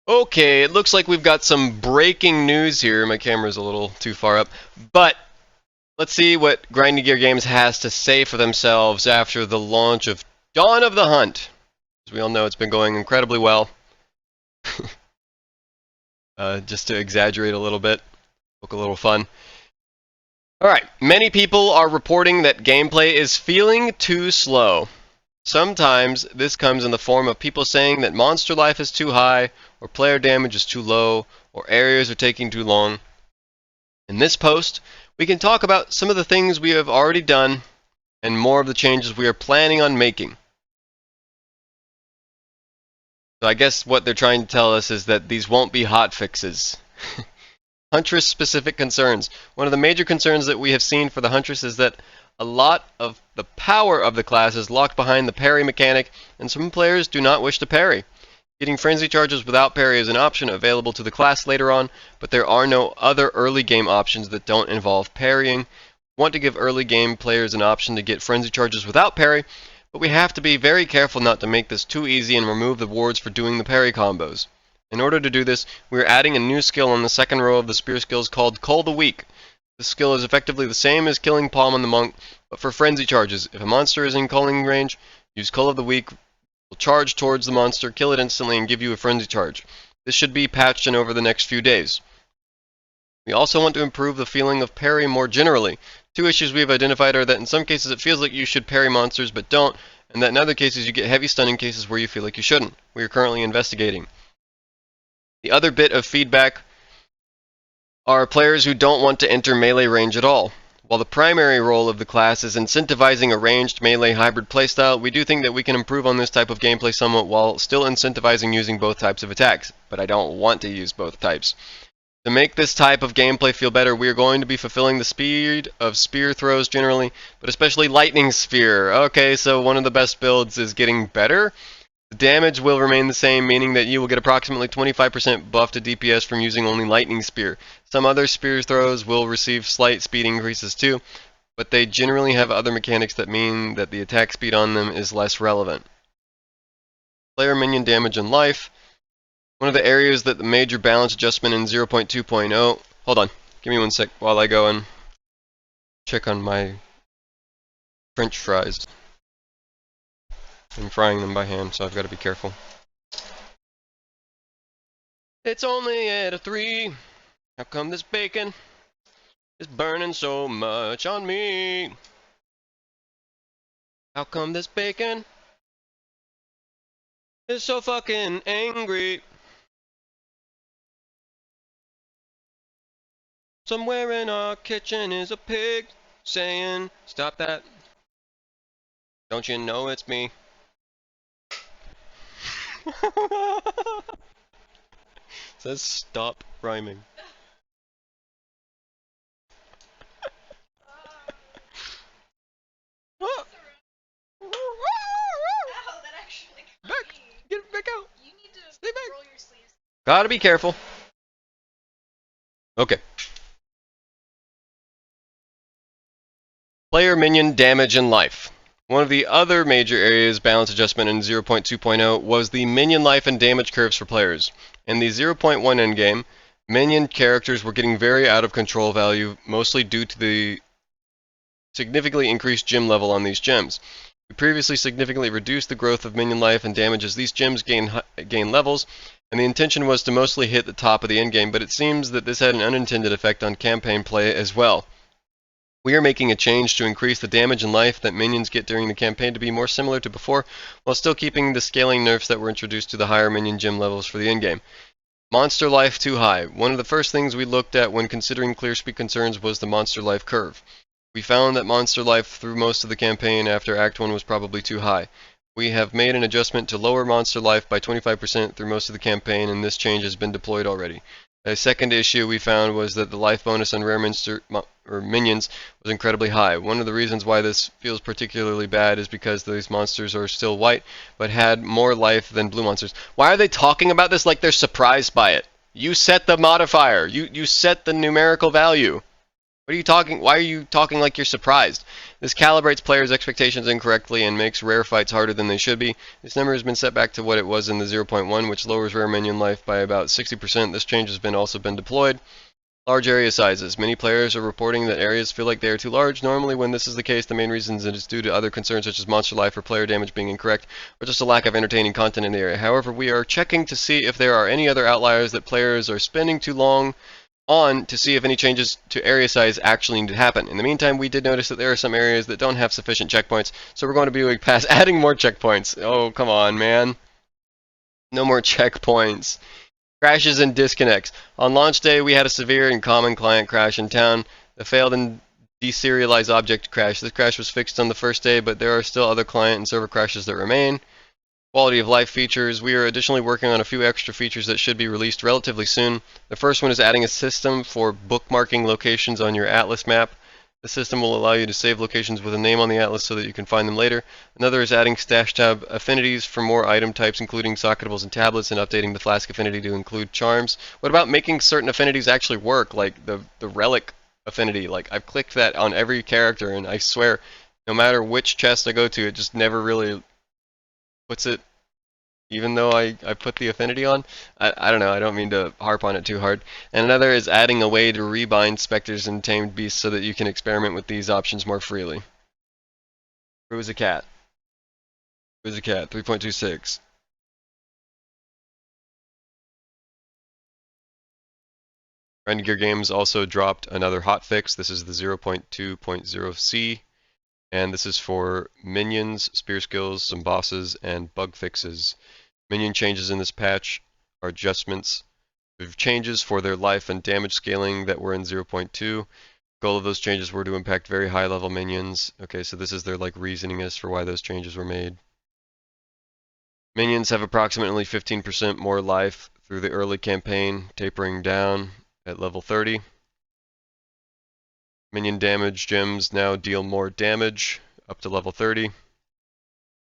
Okay, it looks like we've got some breaking news here. My camera's a little too far up. But let's see what Grinding Gear Games has to say for themselves after the launch of Dawn of the Hunt. As we all know, it's been going incredibly well. Just to exaggerate a little bit, look a little fun. Alright, many people are reporting that gameplay is feeling too slow. Sometimes this comes in the form of people saying that monster life is too high, or player damage is too low, or areas are taking too long. In this post, we can talk about some of the things we have already done, and more of the changes we are planning on making. So I guess what they're trying to tell us is that these won't be hotfixes. Huntress-specific concerns. One of the major concerns that we have seen for the Huntress is that a lot of the power of the class is locked behind the parry mechanic, and some players do not wish to parry. Getting frenzy charges without parry is an option available to the class later on, but there are no other early game options that don't involve parrying. We want to give early game players an option to get frenzy charges without parry, but we have to be very careful not to make this too easy and remove the rewards for doing the parry combos. In order to do this, we are adding a new skill on the second row of the spear skills called Cull the Weak. This skill is effectively the same as killing Palm on the Monk, but for frenzy charges. If a monster is in culling range, use Cull of the Weak, will charge towards the monster, kill it instantly, and give you a frenzy charge. This should be patched in over the next few days. We also want to improve the feeling of parry more generally. Two issues we have identified are that in some cases it feels like you should parry monsters but don't, and that in other cases you get heavy stunning cases where you feel like you shouldn't. We are currently investigating. The other bit of feedback are players who don't want to enter melee range at all. While the primary role of the class is incentivizing a ranged melee hybrid playstyle, we do think that we can improve on this type of gameplay somewhat while still incentivizing using both types of attacks, but I don't want to use both types. To make this type of gameplay feel better, we are going to be fulfilling the speed of spear throws generally, but especially lightning spear. Okay, so one of the best builds is getting better. The damage will remain the same, meaning that you will get approximately 25% buff to DPS from using only lightning spear. Some other spear throws will receive slight speed increases too, but they generally have other mechanics that mean that the attack speed on them is less relevant. Player minion damage and life. One of the areas that the major balance adjustment in 0.2.0... Hold on, give me one sec while I go and check on my French fries. I'm frying them by hand, so I've got to be careful. It's only at a 3. How come this bacon is burning so much on me? How come this bacon is so fucking angry? Somewhere in our kitchen is a pig saying, "Stop that. Don't you know it's me?" It says stop rhyming. Oh, that actually back. Get back out. You need to stay back. Roll your sleeves. Gotta be careful. Okay. Player minion damage and life. One of the other major areas balance adjustment in 0.2.0 was the minion life and damage curves for players. In the 0.1 endgame, minion characters were getting very out of control value, mostly due to the significantly increased gem level on these gems. We previously significantly reduced the growth of minion life and damage as these gems gain levels, and the intention was to mostly hit the top of the endgame, but it seems that this had an unintended effect on campaign play as well. We are making a change to increase the damage and life that minions get during the campaign to be more similar to before, while still keeping the scaling nerfs that were introduced to the higher minion gem levels for the endgame. Monster life too high. One of the first things we looked at when considering clear speed concerns was the monster life curve. We found that monster life through most of the campaign after Act 1 was probably too high. We have made an adjustment to lower monster life by 25% through most of the campaign, and this change has been deployed already. A second issue we found was that the life bonus on rare minions was incredibly high. One of the reasons why this feels particularly bad is because these monsters are still white, but had more life than blue monsters. Why are they talking about this like they're surprised by it? You set the modifier. You set the numerical value. What are you talking? Why are you talking like you're surprised? This calibrates players' expectations incorrectly and makes rare fights harder than they should be. This number has been set back to what it was in the 0.1, which lowers rare minion life by about 60%. This change has also been deployed. Large area sizes. Many players are reporting that areas feel like they are too large. Normally, when this is the case, the main reasons it is due to other concerns such as monster life or player damage being incorrect, or just a lack of entertaining content in the area. However, we are checking to see if there are any other outliers that players are spending too long on to see if any changes to area size actually need to happen. In the meantime, we did notice that there are some areas that don't have sufficient checkpoints, so we're going to be past adding more checkpoints. Oh, come on, man. No more checkpoints. Crashes and disconnects. On launch day, we had a severe and common client crash in town. The failed and deserialized object crash. This crash was fixed on the first day, but there are still other client and server crashes that remain. Quality of life features. We are additionally working on a few extra features that should be released relatively soon. The first one is adding a system for bookmarking locations on your Atlas map. The system will allow you to save locations with a name on the atlas so that you can find them later. Another is adding stash tab affinities for more item types, including socketables and tablets, and updating the flask affinity to include charms. What about making certain affinities actually work, like the relic affinity? Like, I've clicked that on every character, and I swear, no matter which chest I go to, it just never really puts it, even though I put the affinity on. I don't know, I don't mean to harp on it too hard. And another is adding a way to rebind specters and tamed beasts so that you can experiment with these options more freely. Who is a cat? Who's a cat? 3.26. Grinding Gear Games also dropped another hotfix. This is the 0.2.0C. And this is for minions, spear skills, some bosses, and bug fixes. Minion changes in this patch are adjustments of changes for their life and damage scaling that were in 0.2. Goal of those changes were to impact very high level minions. Okay, so this is their like reasoning as for why those changes were made. Minions have approximately 15% more life through the early campaign, tapering down at level 30. Minion damage gems now deal more damage up to level 30.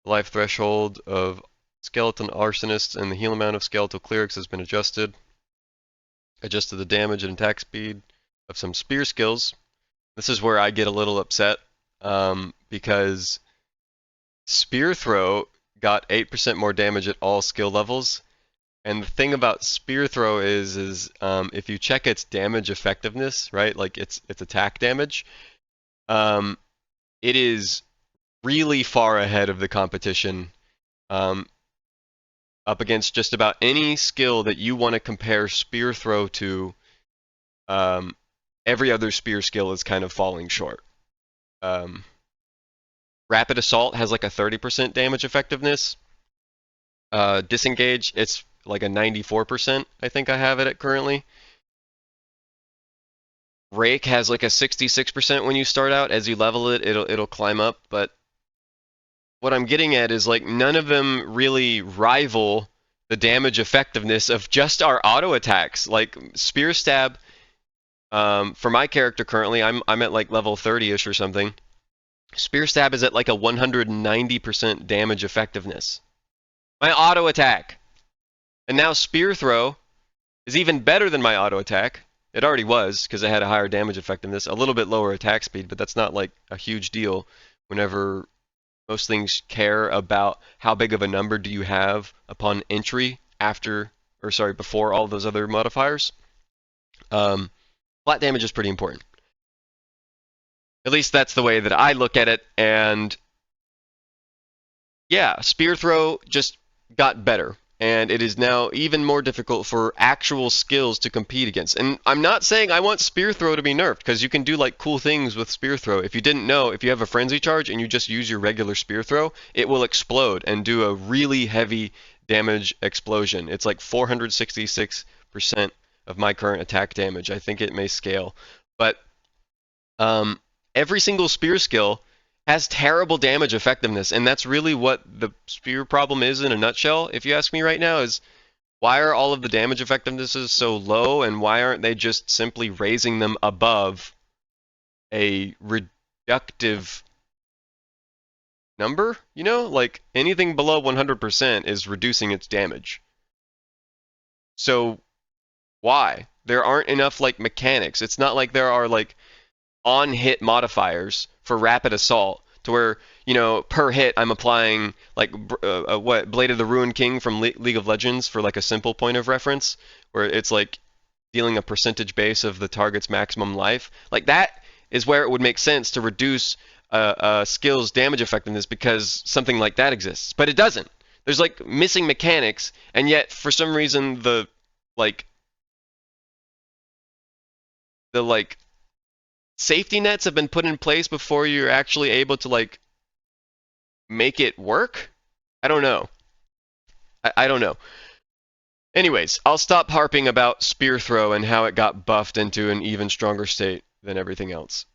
The life threshold of skeleton arsonists and the heal amount of skeletal clerics has been adjusted. Adjusted the damage and attack speed of some spear skills. This is where I get a little upset because spear throw got 8% more damage at all skill levels. And the thing about spear throw is if you check its damage effectiveness, right, like its attack damage, it is really far ahead of the competition, up against just about any skill that you want to compare spear throw to. Every other spear skill is kind of falling short. Rapid assault has like a 30% damage effectiveness. Disengage, it's like a 94%, I think I have it at currently. Rake has like a 66% when you start out. As you level it, it'll climb up, but what I'm getting at is like none of them really rival the damage effectiveness of just our auto attacks. Like spear stab, for my character currently, I'm at like level 30-ish or something. Spear stab is at like a 190% damage effectiveness. My auto attack. And now spear throw is even better than my auto attack. It already was because it had a higher damage effectiveness, a little bit lower attack speed, but that's not like a huge deal whenever most things care about how big of a number do you have upon entry before all those other modifiers. Flat damage is pretty important. At least that's the way that I look at it, and yeah, spear throw just got better. And it is now even more difficult for actual skills to compete against. And I'm not saying I want spear throw to be nerfed, because you can do like cool things with spear throw. If you didn't know, if you have a frenzy charge and you just use your regular spear throw, it will explode and do a really heavy damage explosion. It's like 466% of my current attack damage. I think it may scale. But every single spear skill has terrible damage effectiveness, and that's really what the spear problem is in a nutshell, if you ask me right now, is why are all of the damage effectivenesses so low, and why aren't they just simply raising them above a reductive number? You know, like anything below 100% is reducing its damage. So why? There aren't enough like mechanics. It's not like there are like on-hit modifiers for rapid assault, to where, you know, per hit I'm applying like what, Blade of the Ruined King from League of Legends for like a simple point of reference, where it's like dealing a percentage base of the target's maximum life. Like that is where it would make sense to reduce a skill's damage effectiveness, because something like that exists. But it doesn't. There's like missing mechanics, and yet for some reason the like safety nets have been put in place before you're actually able to like make it work. I don't know. I don't know. Anyways, I'll stop harping about spear throw and how it got buffed into an even stronger state than everything else.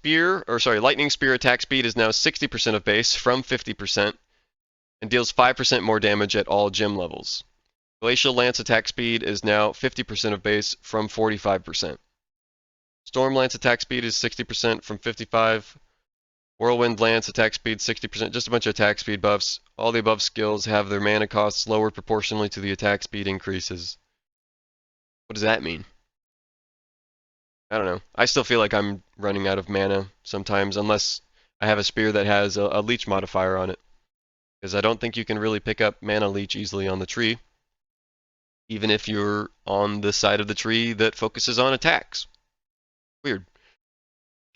Lightning spear attack speed is now 60% of base from 50% and deals 5% more damage at all gem levels. Glacial Lance attack speed is now 50% of base from 45%. Storm Lance attack speed is 60% from 55%. Whirlwind Lance attack speed 60%. Just a bunch of attack speed buffs. All the above skills have their mana costs lowered proportionally to the attack speed increases. What does that mean? I don't know. I still feel like I'm running out of mana sometimes, unless I have a spear that has a leech modifier on it. Because I don't think you can really pick up mana leech easily on the tree, even if you're on the side of the tree that focuses on attacks. Weird.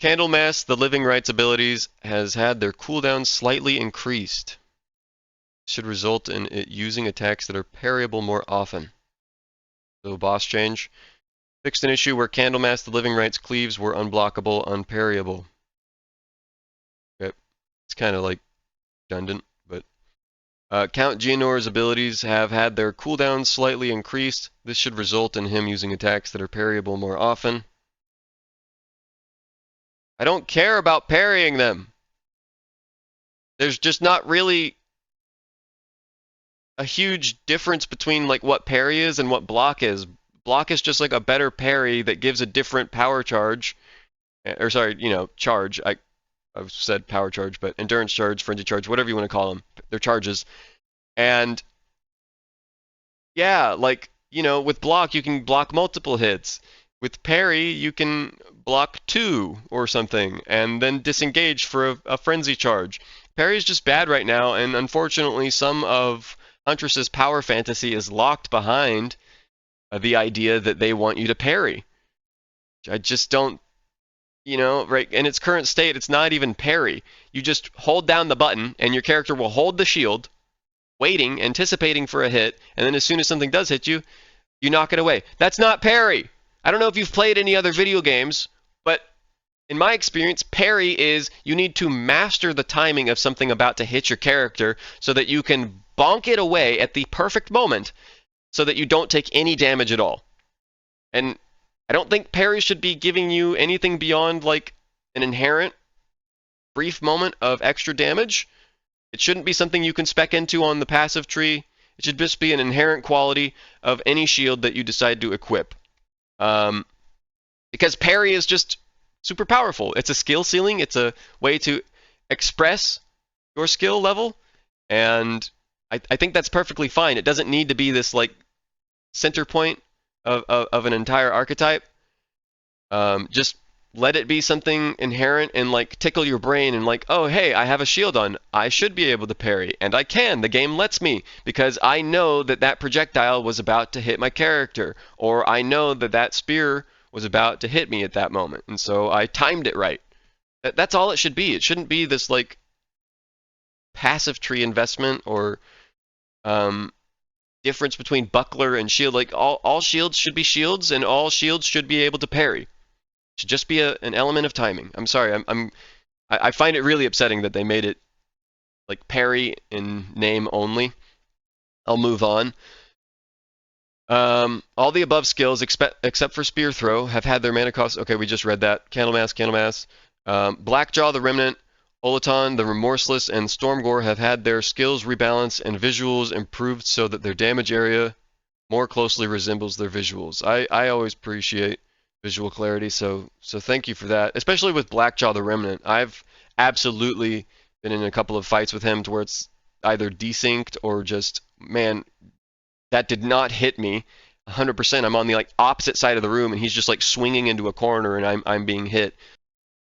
Candlemass, the Living Rites abilities, has had their cooldown slightly increased. Should result in it using attacks that are parryable more often. So boss change. Fixed an issue where Candlemass, the Living Rites cleaves were unblockable, unparryable. Okay. It's kind of like redundant, but Count Geonor's abilities have had their cooldown slightly increased. This should result in him using attacks that are parryable more often. I don't care about parrying them. There's just not really a huge difference between like what parry is and what block is. Block is just like a better parry that gives a different power charge. Or sorry, you know, charge. I've said power charge, but endurance charge, frenzy charge, whatever you want to call them. They're charges. And yeah, like, you know, with block you can block multiple hits. With parry, you can block 2 or something, and then disengage for a frenzy charge. Parry is just bad right now, and unfortunately some of Huntress's power fantasy is locked behind the idea that they want you to parry. I just don't, you know, right, in its current state, it's not even parry. You just hold down the button, and your character will hold the shield, waiting, anticipating for a hit, and then as soon as something does hit you, you knock it away. That's not parry! I don't know if you've played any other video games, but in my experience, parry is you need to master the timing of something about to hit your character so that you can bonk it away at the perfect moment so that you don't take any damage at all. And I don't think parry should be giving you anything beyond like an inherent brief moment of extra damage. It shouldn't be something you can spec into on the passive tree. It should just be an inherent quality of any shield that you decide to equip. Because parry is just super powerful. It's a skill ceiling. It's a way to express your skill level, and I think that's perfectly fine. It doesn't need to be this like center point of an entire archetype. Just let it be something inherent and like tickle your brain and like, oh hey, I have a shield on. I should be able to parry, and I can. The game lets me, because I know that that projectile was about to hit my character, or I know that that spear was about to hit me at that moment, and so I timed it right. That's all it should be. It shouldn't be this like passive tree investment or difference between buckler and shield. Like all shields should be shields, and all shields should be able to parry. Should just be an element of timing. I'm sorry. I find it really upsetting that they made it like parry in name only. I'll move on. All the above skills, except for Spear Throw, have had their mana costs. Okay, we just read that. Candlemass. Blackjaw the Remnant, Olaton the Remorseless, and Stormgore have had their skills rebalanced and visuals improved so that their damage area more closely resembles their visuals. I always appreciate visual clarity, so thank you for that. Especially with Blackjaw the Remnant. I've absolutely been in a couple of fights with him to where it's either desynced or just, man, that did not hit me 100%. I'm on the like opposite side of the room, and he's just like swinging into a corner, and I'm being hit.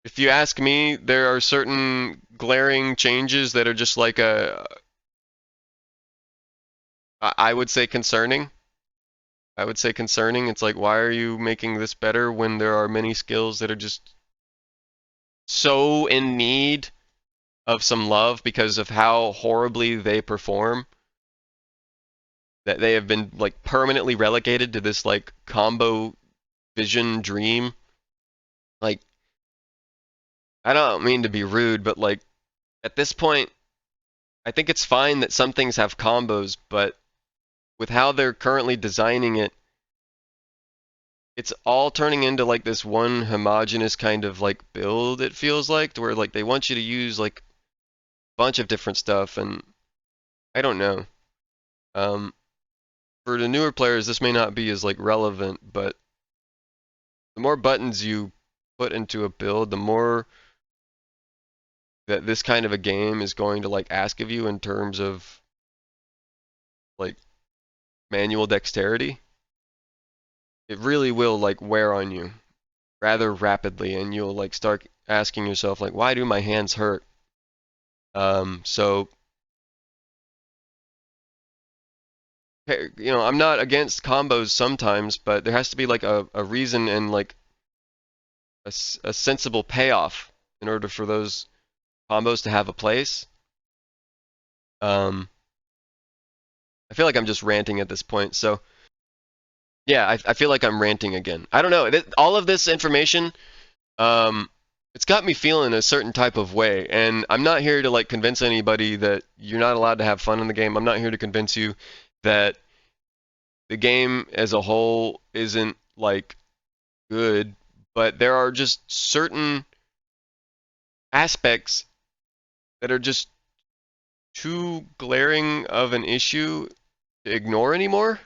If you ask me, there are certain glaring changes that are just like I would say concerning. I would say concerning. It's like, why are you making this better when there are many skills that are just so in need of some love because of how horribly they perform that they have been like permanently relegated to this like combo vision dream. Like, I don't mean to be rude, but like at this point, I think it's fine that some things have combos, but with how they're currently designing it, it's all turning into like this one homogenous kind of like build, it feels like, to where like they want you to use like a bunch of different stuff, and I don't know. Um, for the newer players, this may not be as like relevant, but the more buttons you put into a build, the more that this kind of a game is going to like ask of you in terms of like manual dexterity. It really will like wear on you rather rapidly, and you'll like start asking yourself like, why do my hands hurt? So I'm not against combos sometimes, but there has to be like a reason and like a sensible payoff in order for those combos to have a place. Um, I feel like I'm just ranting at this point, so yeah, I feel like I'm ranting again. I don't know. All of this information, um, it's got me feeling a certain type of way, and I'm not here to like convince anybody that you're not allowed to have fun in the game. I'm not here to convince you that the game as a whole isn't like good, but there are just certain aspects that are just too glaring of an issue to ignore anymore.